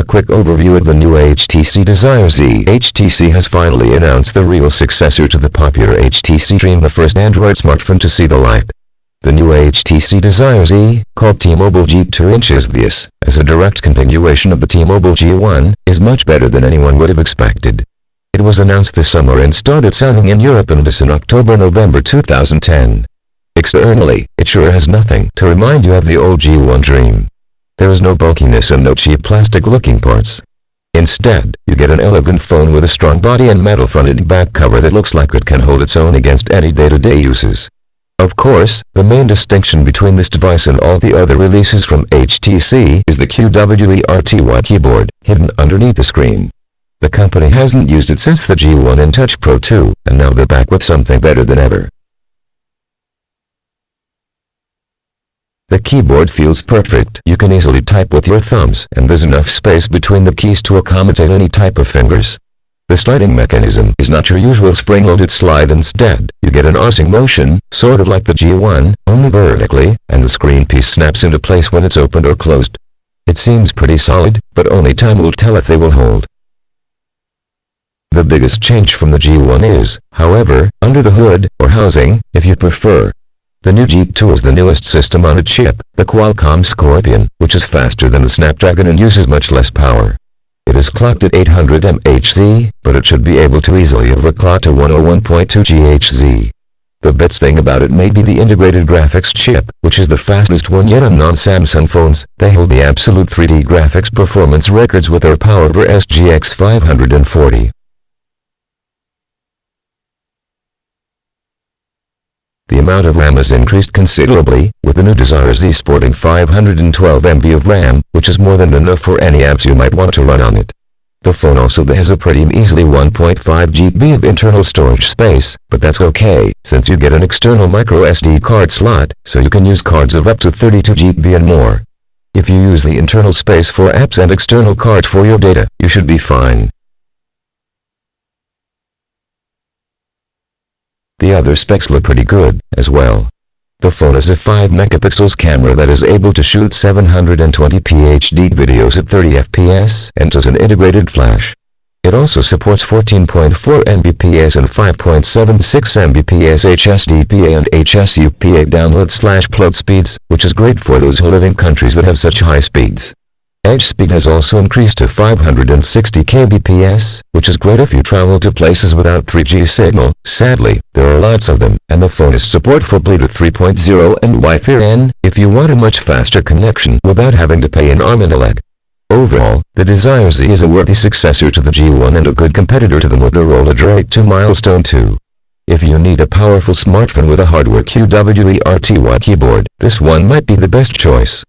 quick overview of the new HTC Desire Z. HTC has finally announced the real successor to the popular HTC Dream, the first Android smartphone to see the light. The new HTC Desire Z, called T-Mobile G2 inches this, as a direct continuation of the T-Mobile G1, is much better than anyone would have expected. It was announced this summer and started selling in Europe and US in October-November 2010. Externally, it sure has nothing to remind you of the old G1 Dream. There is no bulkiness and no cheap plastic-looking parts. Instead, you get an elegant phone with a strong body and metal front and back cover that looks like it can hold its own against any day-to-day uses. Of course, the main distinction between this device and all the other releases from HTC is the QWERTY keyboard, hidden underneath the screen. The company hasn't used it since the G1 and Touch Pro 2, and now they're back with something better than ever. The keyboard feels perfect. You can easily type with your thumbs, and there's enough space between the keys to accommodate any type of fingers. The sliding mechanism is not your usual spring-loaded slide. Instead, you get an arcing motion, sort of like the G1, only vertically, and the screen piece snaps into place when it's opened or closed. It seems pretty solid, but only time will tell if they will hold. The biggest change from the G1 is, however, under the hood, or housing, if you prefer. The new G2 is the newest system on a chip, the Qualcomm Scorpion, which is faster than the Snapdragon and uses much less power. It is clocked at 800 MHz, but it should be able to easily overclock to 101.2 GHz. The best thing about it may be the integrated graphics chip, which is the fastest one yet on non-Samsung phones. They hold the absolute 3D graphics performance records with their PowerVer SGX 540. The amount of RAM has increased considerably, with the new Desire Z sporting 512 MB of RAM, which is more than enough for any apps you might want to run on it. The phone also has a pretty measly 1.5 GB of internal storage space, but that's okay, since you get an external microSD card slot, so you can use cards of up to 32 GB and more. If you use the internal space for apps and external cards for your data, you should be fine. The other specs look pretty good, as well. The phone has a 5 megapixels camera that is able to shoot 720p HD videos at 30 fps and does an integrated flash. It also supports 14.4 Mbps and 5.76 Mbps HSDPA and HSUPA download/plug speeds, which is great for those who live in countries that have such high speeds. Edge speed has also increased to 560 kbps, which is great if you travel to places without 3G signal. Sadly, there are lots of them, and the phone has support for Bluetooth 3.0 and Wi-Fi N, if you want a much faster connection without having to pay an arm and a leg. Overall, the Desire Z is a worthy successor to the G1 and a good competitor to the Motorola Dream 2 Milestone 2. If you need a powerful smartphone with a hardware QWERTY keyboard, this one might be the best choice.